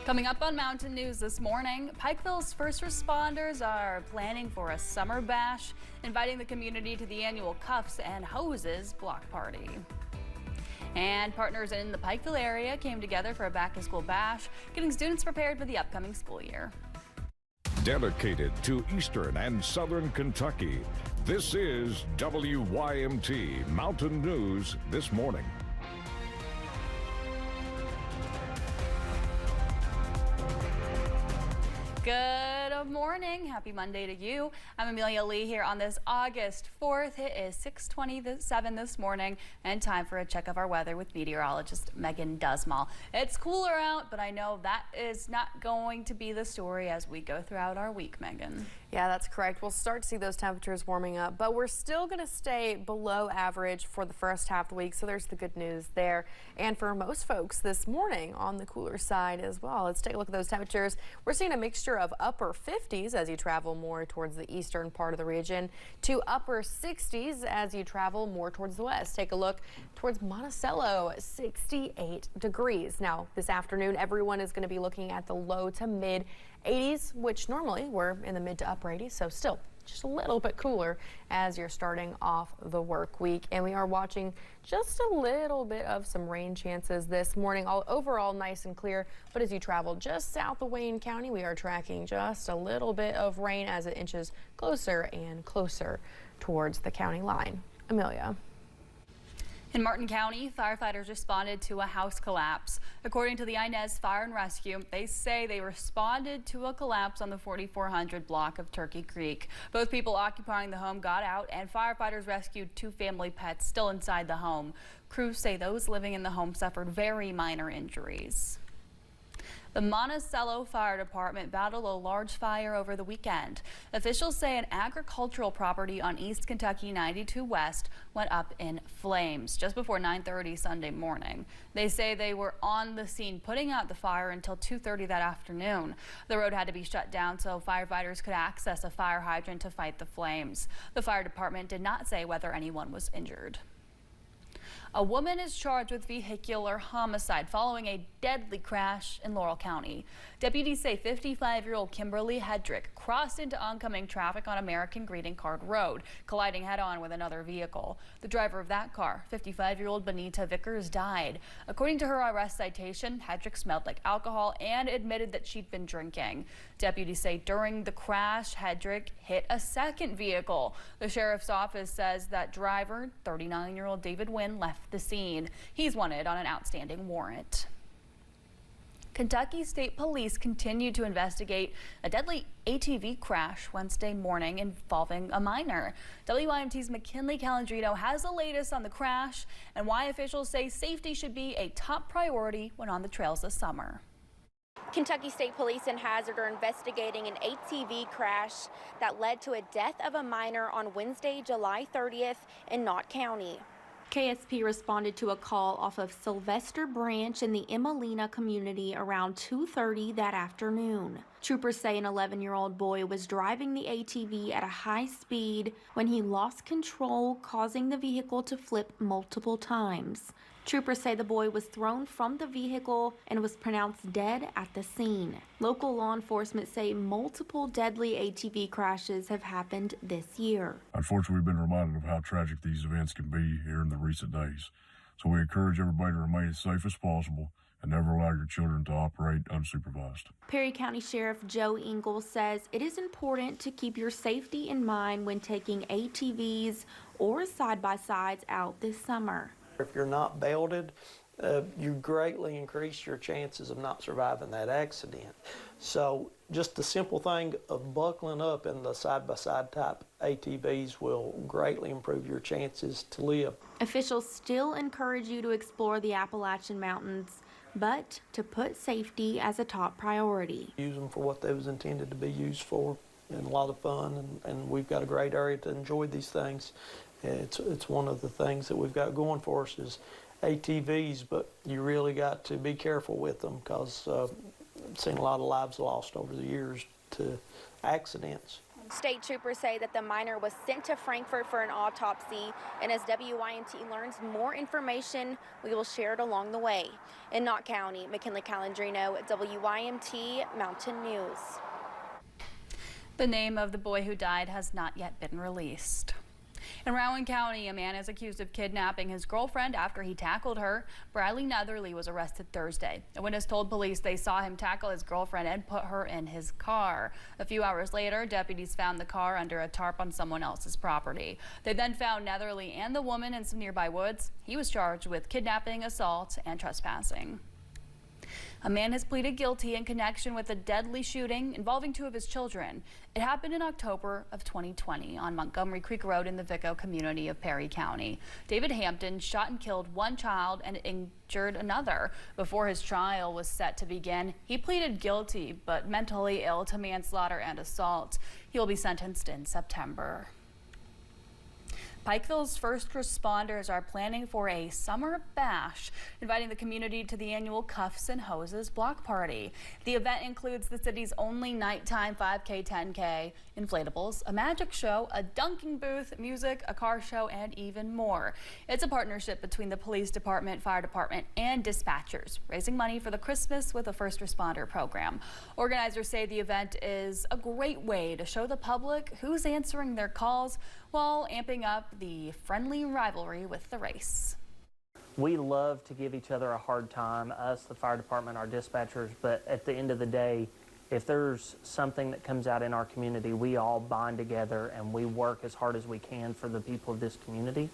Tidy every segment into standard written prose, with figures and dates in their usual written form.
Coming up on Mountain News this morning, Pikeville's first responders are planning for a summer bash, inviting the community to the annual Cuffs and Hoses block party. And partners in the Pikeville area came together for a back-to-school bash, getting students prepared for the upcoming school year. Dedicated to Eastern and Southern Kentucky, this is WYMT Mountain News this morning. Good morning. Happy Monday to you. I'm Amelia Lee here on this August 4th. It is 6:27 this morning and time for a check of our weather with meteorologist Megan Dusmal. It's cooler out, but I know that is not going to be the story as we go throughout our week, Megan. Yeah, that's correct. We'll start to see those temperatures warming up, but we're still going to stay below average for the first half of the week, so there's the good news there. And for most folks this morning on the cooler side as well. Let's take a look at those temperatures. We're seeing a mixture of upper 50s as you travel more towards the eastern part of the region to upper 60s as you travel more towards the west. Take a look towards Monticello, 68 degrees. Now, this afternoon, everyone is going to be looking at the low to mid 80s, which normally we're in the mid to upper 80s, so still just a little bit cooler as you're starting off the work week. And we are watching just a little bit of some rain chances this morning. Overall nice and clear, but as you travel just south of Wayne County, we are tracking just a little bit of rain as it inches closer and closer towards the county line. Amelia. In Martin County, firefighters responded to a house collapse. According to the Inez Fire and Rescue, they say they responded to a collapse on the 4400 block of Turkey Creek. Both people occupying the home got out, and firefighters rescued two family pets still inside the home. Crews say those living in the home suffered very minor injuries. The Monticello Fire Department battled a large fire over the weekend. Officials say an agricultural property on East Kentucky 92 West went up in flames just before 9:30 Sunday morning. They say they were on the scene putting out the fire until 2:30 that afternoon. The road had to be shut down so firefighters could access a fire hydrant to fight the flames. The fire department did not say whether anyone was injured. A woman is charged with vehicular homicide following a deadly crash in Laurel County. Deputies say 55-year-old Kimberly Hedrick crossed into oncoming traffic on American Greeting Card Road, colliding head-on with another vehicle. The driver of that car, 55-year-old Benita Vickers, died. According to her arrest citation, Hedrick smelled like alcohol and admitted that she'd been drinking. Deputies say during the crash, Hedrick hit a second vehicle. The sheriff's office says that driver, 39-year-old David Wynn, left the scene. He's wanted on an outstanding warrant. Kentucky State Police continue to investigate a deadly ATV crash Wednesday morning involving a minor. WYMT's McKinley Calandrino has the latest on the crash and why officials say safety should be a top priority when on the trails this summer. Kentucky State Police and Hazard are investigating an ATV crash that led to a death of a minor on Wednesday, July 30th in Knott County. KSP responded to a call off of Sylvester Branch in the Emelina community around 2:30 that afternoon. Troopers say an 11-year-old boy was driving the ATV at a high speed when he lost control, causing the vehicle to flip multiple times. Troopers say the boy was thrown from the vehicle and was pronounced dead at the scene. Local law enforcement say multiple deadly ATV crashes have happened this year. Unfortunately, we've been reminded of how tragic these events can be here in the recent days. So we encourage everybody to remain as safe as possible and never allow your children to operate unsupervised. Perry County Sheriff Joe Ingalls says it is important to keep your safety in mind when taking ATVs or side-by-sides out this summer. If you're not belted, you greatly increase your chances of not surviving that accident. So just the simple thing of buckling up in the side-by-side type ATVs will greatly improve your chances to live. Officials still encourage you to explore the Appalachian Mountains, but to put safety as a top priority. Use them for what they was intended to be used for, and a lot of fun, and we've got a great area to enjoy these things. It's one of the things that we've got going for us is ATVs, but you really got to be careful with them because I've seen a lot of lives lost over the years to accidents. State troopers say that the minor was sent to Frankfort for an autopsy, and as WYMT learns more information, we will share it along the way. In Knott County, McKinley Calandrino, WYMT Mountain News. The name of the boy who died has not yet been released. In Rowan County, a man is accused of kidnapping his girlfriend after he tackled her. Bradley Netherly was arrested Thursday. A witness told police they saw him tackle his girlfriend and put her in his car. A few hours later, deputies found the car under a tarp on someone else's property. They then found Netherly and the woman in some nearby woods. He was charged with kidnapping, assault, and trespassing. A man has pleaded guilty in connection with a deadly shooting involving two of his children. It happened in October of 2020 on Montgomery Creek Road in the Vico community of Perry County. David Hampton shot and killed one child and injured another. Before his trial was set to begin, he pleaded guilty but mentally ill to manslaughter and assault. He will be sentenced in September. Pikeville's first responders are planning for a summer bash, inviting the community to the annual Cuffs and Hoses block party. The event includes the city's only nighttime 5K, 10K, inflatables, a magic show, a dunking booth, music, a car show, and even more. It's a partnership between the police department, fire department, and dispatchers, raising money for the Christmas with a First Responder program. Organizers say the event is a great way to show the public who's answering their calls while amping up the friendly rivalry with the race. We love to give each other a hard time, us, the fire department, our dispatchers, but at the end of the day, if there's something that comes out in our community, we all bind together and we work as hard as we can for the people of this community.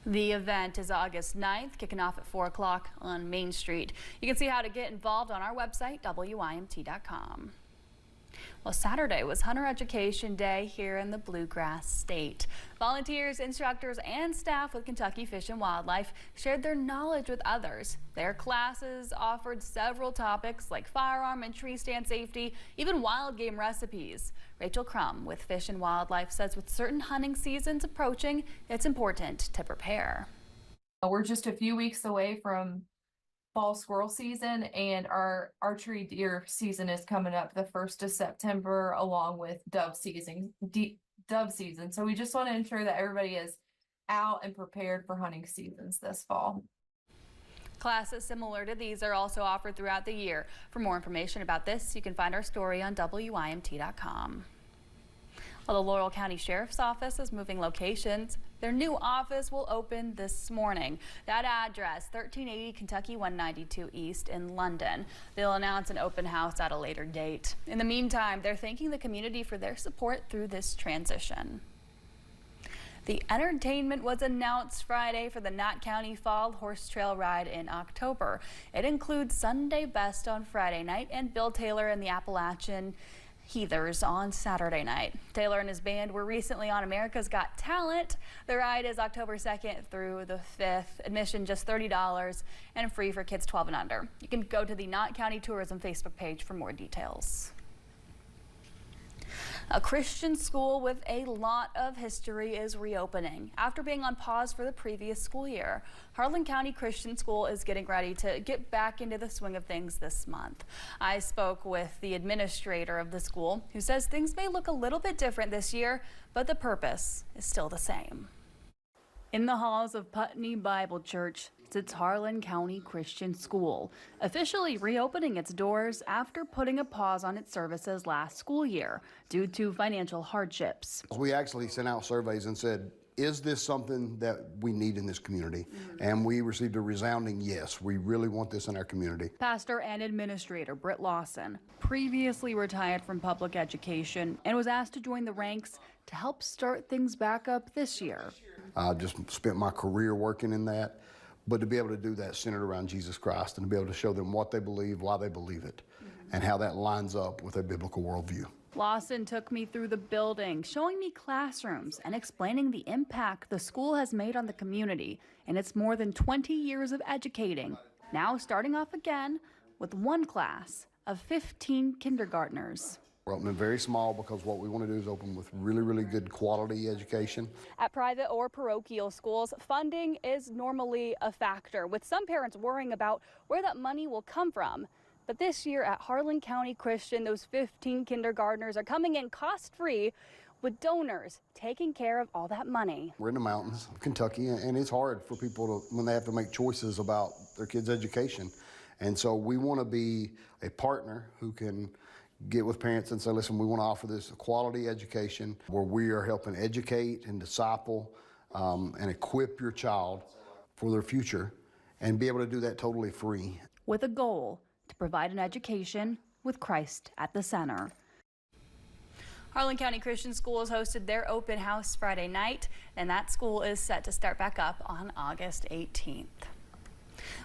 The event is August 9th, kicking off at 4 o'clock on Main Street. You can see how to get involved on our website, WYMT.com. Well, Saturday was Hunter Education Day here in the Bluegrass State. Volunteers, instructors, and staff with Kentucky Fish and Wildlife shared their knowledge with others. Their classes offered several topics like firearm and tree stand safety, even wild game recipes. Rachel Crum with Fish and Wildlife says with certain hunting seasons approaching, it's important to prepare. We're just a few weeks away from fall squirrel season, and our archery deer season is coming up the 1st of September along with dove season. So we just want to ensure that everybody is out and prepared for hunting seasons this fall. Classes similar to these are also offered throughout the year. For more information about this, you can find our story on WYMT.com. Well, the Laurel County Sheriff's Office is moving locations. Their new office will open this morning. That address, 1380 Kentucky 192 East in London. They'll announce an open house at a later date. In the meantime, they're thanking the community for their support through this transition. The entertainment was announced Friday for the Knott County Fall Horse Trail Ride in October. It includes Sunday Best on Friday night and Bill Taylor and the Appalachian Heathers on Saturday night. Taylor and his band were recently on America's Got Talent. The ride is October 2nd through the 5th. Admission just $30 and free for kids 12 and under. You can go to the Knott County Tourism Facebook page for more details. A Christian school with a lot of history is reopening after being on pause for the previous school year. Harlan County Christian School is getting ready to get back into the swing of things this month. I spoke with the administrator of the school, who says things may look a little bit different this year, but the purpose is still the same. In the halls of Putney Bible Church sits Harlan County Christian School, officially reopening its doors after putting a pause on its services last school year due to financial hardships. We actually sent out surveys and said, is this something that we need in this community? And we received a resounding yes. We really want this in our community. Pastor and administrator Britt Lawson previously retired from public education and was asked to join the ranks to help start things back up this year. I just spent my career working in that, but to be able to do that centered around Jesus Christ and to be able to show them what they believe, why they believe it, and how that lines up with a biblical worldview. Lawson took me through the building, showing me classrooms and explaining the impact the school has made on the community in its more than 20 years of educating, now starting off again with one class of 15 kindergartners. We're opening very small because what we want to do is open with really, really good quality education. At private or parochial schools, funding is normally a factor, with some parents worrying about where that money will come from. But this year at Harlan County Christian, those 15 kindergartners are coming in cost-free with donors taking care of all that money. We're in the mountains of Kentucky, and it's hard for people when they have to make choices about their kids' education. And so we want to be a partner who can get with parents and say, listen, we want to offer this quality education where we are helping educate and disciple and equip your child for their future and be able to do that totally free. With a goal to provide an education with Christ at the center. Harlan County Christian Schools hosted their open house Friday night, and that school is set to start back up on August 18th.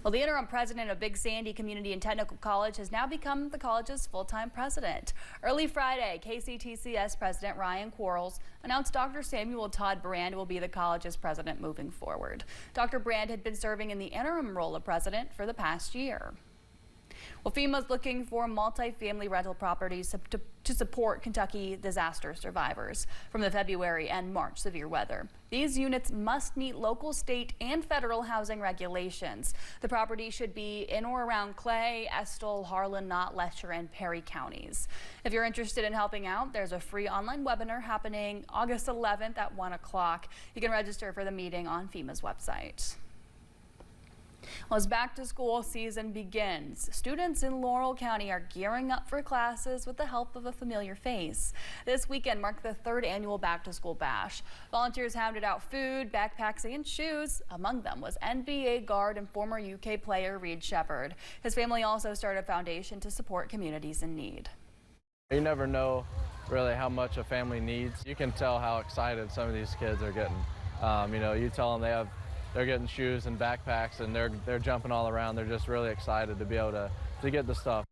Well, the interim president of Big Sandy Community and Technical College has now become the college's full-time president. Early Friday, KCTCS President Ryan Quarles announced Dr. Samuel Todd Brand will be the college's president moving forward. Dr. Brand had been serving in the interim role of president for the past year. Well, FEMA's looking for multi-family rental properties to support Kentucky disaster survivors from the February and March severe weather. These units must meet local, state, and federal housing regulations. The property should be in or around Clay, Estill, Harlan, Knott, Letcher, and Perry counties. If you're interested in helping out, there's a free online webinar happening August 11th at 1 o'clock. You can register for the meeting on FEMA's website. Well, as back-to-school season begins, students in Laurel County are gearing up for classes with the help of a familiar face. This weekend marked the 3rd annual back-to-school bash. Volunteers handed out food, backpacks, and shoes. Among them was NBA guard and former UK player Reed Shepherd. His family also started a foundation to support communities in need. You never know really how much a family needs. You can tell how excited some of these kids are getting. You know, you tell them they're getting shoes and backpacks and they're jumping all around. They're just really excited to be able to get the stuff.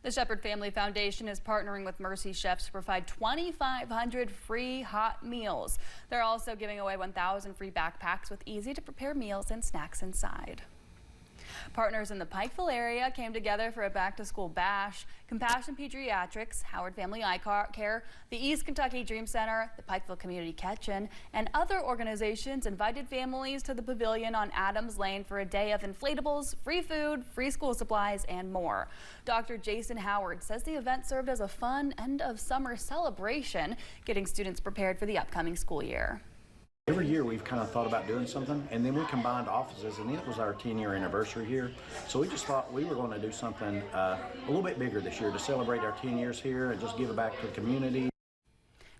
The Shepherd Family Foundation is partnering with Mercy Chefs to provide 2,500 free hot meals. They're also giving away 1,000 free backpacks with easy to prepare meals and snacks inside. Partners in the Pikeville area came together for a back-to-school bash. Compassion Pediatrics, Howard Family Eye Care, the East Kentucky Dream Center, the Pikeville Community Kitchen, and other organizations invited families to the pavilion on Adams Lane for a day of inflatables, free food, free school supplies, and more. Dr. Jason Howard says the event served as a fun end-of-summer celebration, getting students prepared for the upcoming school year. Every year we've kind of thought about doing something, and then we combined offices, and it was our 10-year anniversary here. So we just thought we were going to do something a little bit bigger this year to celebrate our 10 years here and just give it back to the community.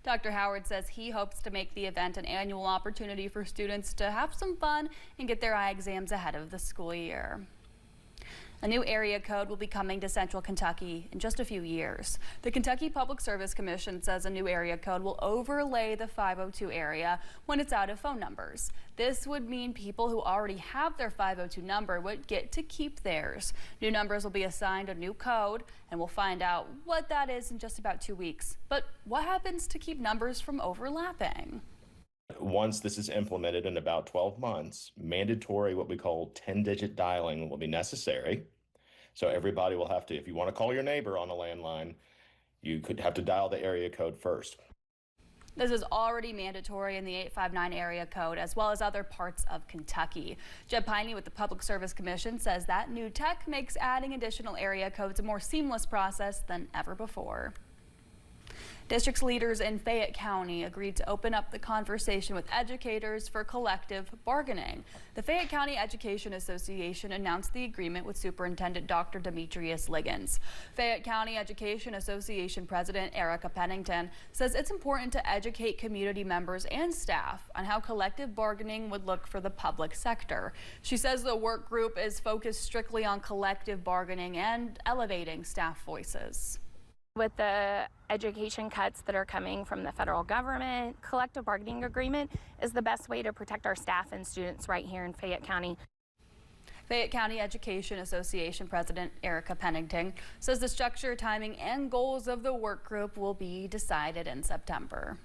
Dr. Howard says he hopes to make the event an annual opportunity for students to have some fun and get their eye exams ahead of the school year. A new area code will be coming to Central Kentucky in just a few years. The Kentucky Public Service Commission says a new area code will overlay the 502 area when it's out of phone numbers. This would mean people who already have their 502 number would get to keep theirs. New numbers will be assigned a new code, and we'll find out what that is in just about 2 weeks. But what happens to keep numbers from overlapping? Once this is implemented in about 12 months, mandatory what we call 10-digit dialing will be necessary. So everybody will have to, if you want to call your neighbor on a landline, you could have to dial the area code first. This is already mandatory in the 859 area code as well as other parts of Kentucky. Jeb Piney with the Public Service Commission says that new tech makes adding additional area codes a more seamless process than ever before. District leaders in Fayette County agreed to open up the conversation with educators for collective bargaining. The Fayette County Education Association announced the agreement with Superintendent Dr. Demetrius Liggins. Fayette County Education Association President Erica Pennington says it's important to educate community members and staff on how collective bargaining would look for the public sector. She says the work group is focused strictly on collective bargaining and elevating staff voices. With the education cuts that are coming from the federal government, collective bargaining agreement is the best way to protect our staff and students right here in Fayette County. Fayette County Education Association President Erica Pennington says the structure, timing, and goals of the work group will be decided in September.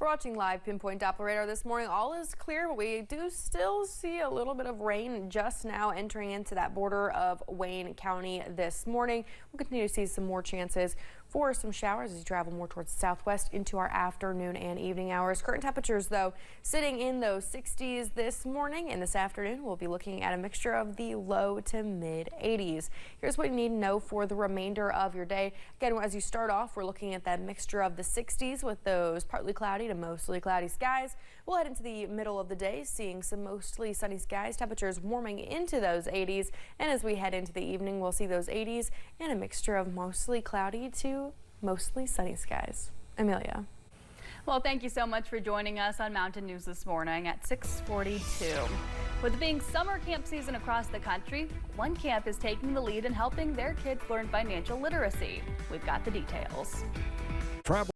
We're watching live Pinpoint Doppler radar this morning. All is clear, but we do still see a little bit of rain just now entering into that border of Wayne County this morning. We'll continue to see some more chances for some showers as you travel more towards the southwest into our afternoon and evening hours. Current temperatures, though, sitting in those 60s this morning, and this afternoon we'll be looking at a mixture of the low to mid 80s. Here's what you need to know for the remainder of your day. Again, as you start off, we're looking at that mixture of the 60s with those partly cloudy to mostly cloudy skies. We'll head into the middle of the day, seeing some mostly sunny skies, temperatures warming into those 80s, and as we head into the evening, we'll see those 80s and a mixture of mostly cloudy to mostly sunny skies. Amelia. Well, thank you so much for joining us on Mountain News this morning at 6:42. With it being summer camp season across the country, one camp is taking the lead in helping their kids learn financial literacy. We've got the details. Travel